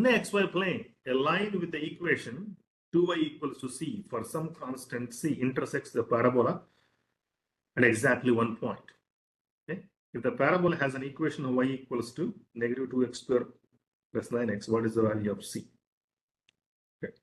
the xy plane, a line with the equation 2y equals to c for some constant c intersects the parabola at exactly one point. Okay? If the parabola has an equation of y equals to negative 2x squared plus 9x, what is the value of c? Okay.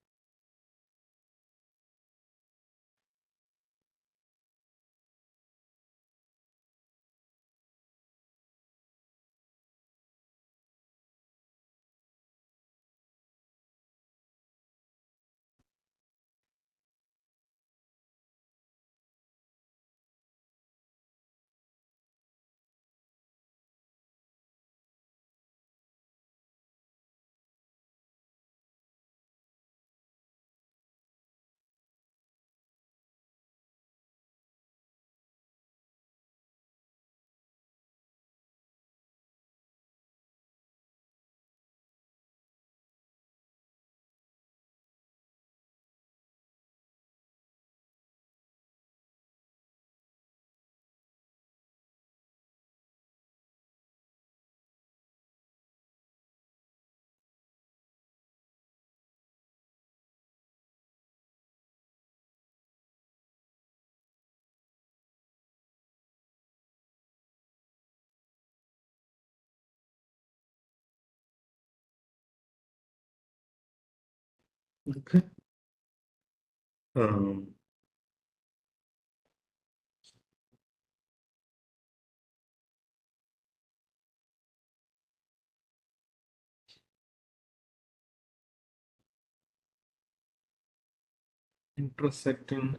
Okay. Intersecting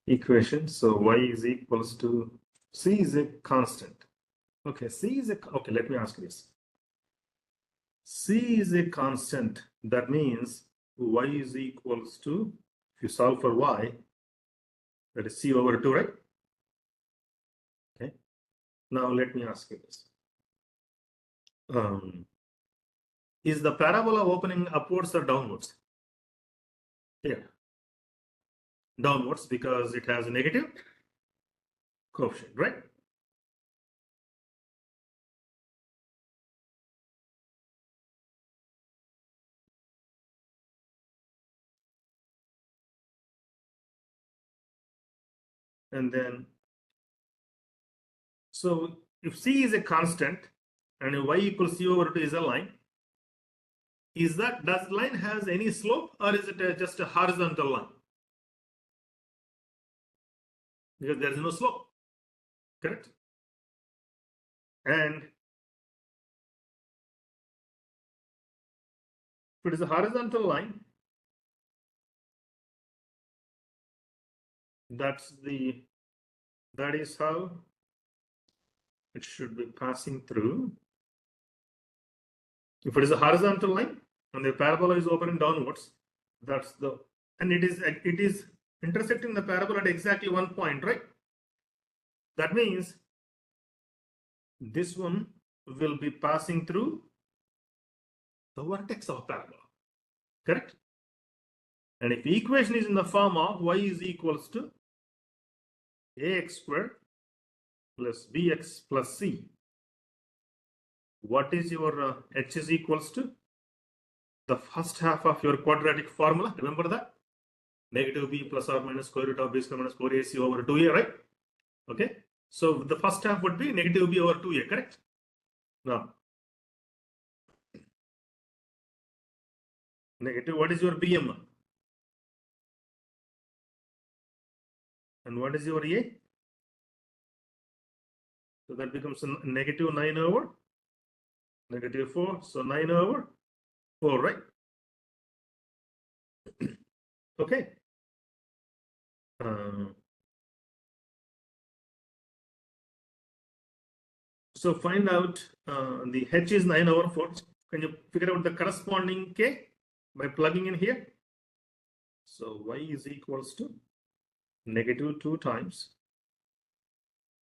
equation. So y is equals to c is a constant. Okay, c is a okay. Let me ask this. C is a constant. That means y is equals to, if you solve for y, that is c over 2, right? Okay. Now let me ask you this. Is the parabola opening upwards or downwards? Yeah. Downwards because it has a negative coefficient, right? And then, so if c is a constant and y equals c over 2 is a line, does the line has any slope or is it just a horizontal line? Because there is no slope, correct? And if it is a horizontal line, that is how it should be passing through. If it is a horizontal line and the parabola is opening downwards, and it is intersecting the parabola at exactly one point, right? That means this one will be passing through the vertex of parabola, correct? And if the equation is in the form of y is equals to ax squared plus bx plus c, what is your h is equals to? The first half of your quadratic formula, remember that? Negative b plus or minus square root of b square minus 4ac over 2a, right? Okay. So the first half would be negative b over 2a, correct? Now, negative, what is your bm? And what is your a? So that becomes a negative 9 over negative 4. So 9 over 4, right? Okay. So find out the h is 9 over 4. Can you figure out the corresponding k by plugging in here? So y is equals to negative 2 times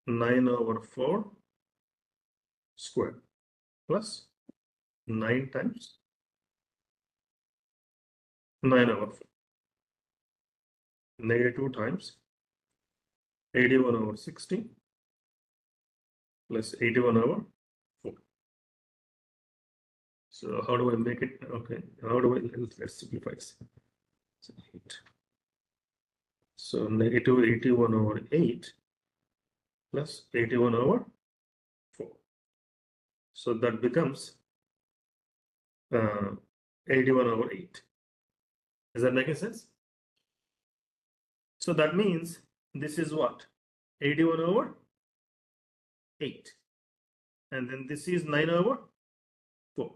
9 over 4 squared plus 9 times 9 over 4. Negative 2 times 81 over 60 plus 81 over 4. So how do I make it? Okay, how do I, let's simplify this. So negative 81 over 8 plus 81 over 4. So that becomes 81 over 8. Is that making sense? So that means this is what? 81 over 8. And then this is 9 over 4.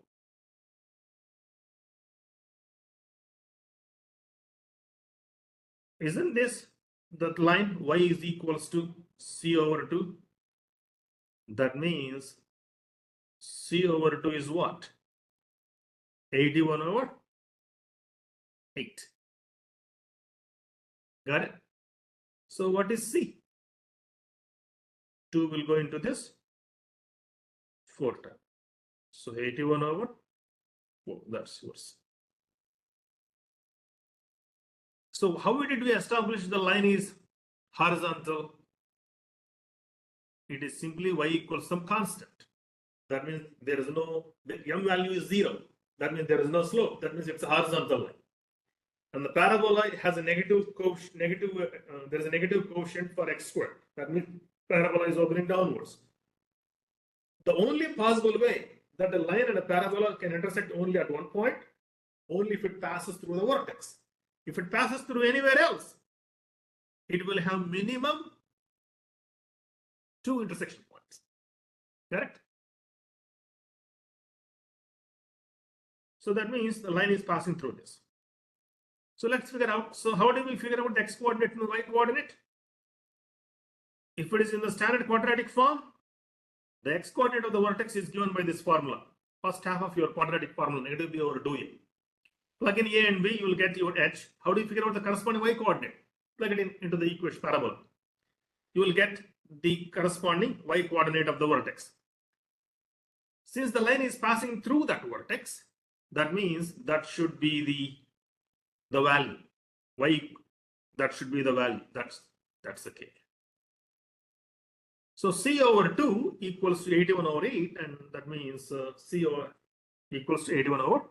Isn't this that line y is equals to c over 2? That means c over 2 is what? 81 over 8. Got it? So what is c? 2 will go into this 4 time. So 81 over 4, that's yours. So how did we establish the line is horizontal? It is simply y equals some constant. That means there is no, the m value is 0. That means there is no slope. That means it's a horizontal line. And the parabola has a negative quotient, there is a negative quotient for x squared. That means parabola is opening downwards. The only possible way that a line and a parabola can intersect only at one point, only if it passes through the vertex. If it passes through anywhere else, it will have minimum 2 intersection points. Correct? So that means the line is passing through this. So let's figure out. So how do we figure out the x coordinate and the y coordinate? If it is in the standard quadratic form, the x coordinate of the vertex is given by this formula. First half of your quadratic formula, negative b over 2a. Plug in a and b, you will get your h. How do you figure out the corresponding y coordinate? Plug it into the equation parabola. You will get the corresponding y coordinate of the vertex. Since the line is passing through that vertex, that means that should be the value. Y, that should be the value. That's the k. So c over 2 equals to 81 over 8, and that means c over equals to 81 over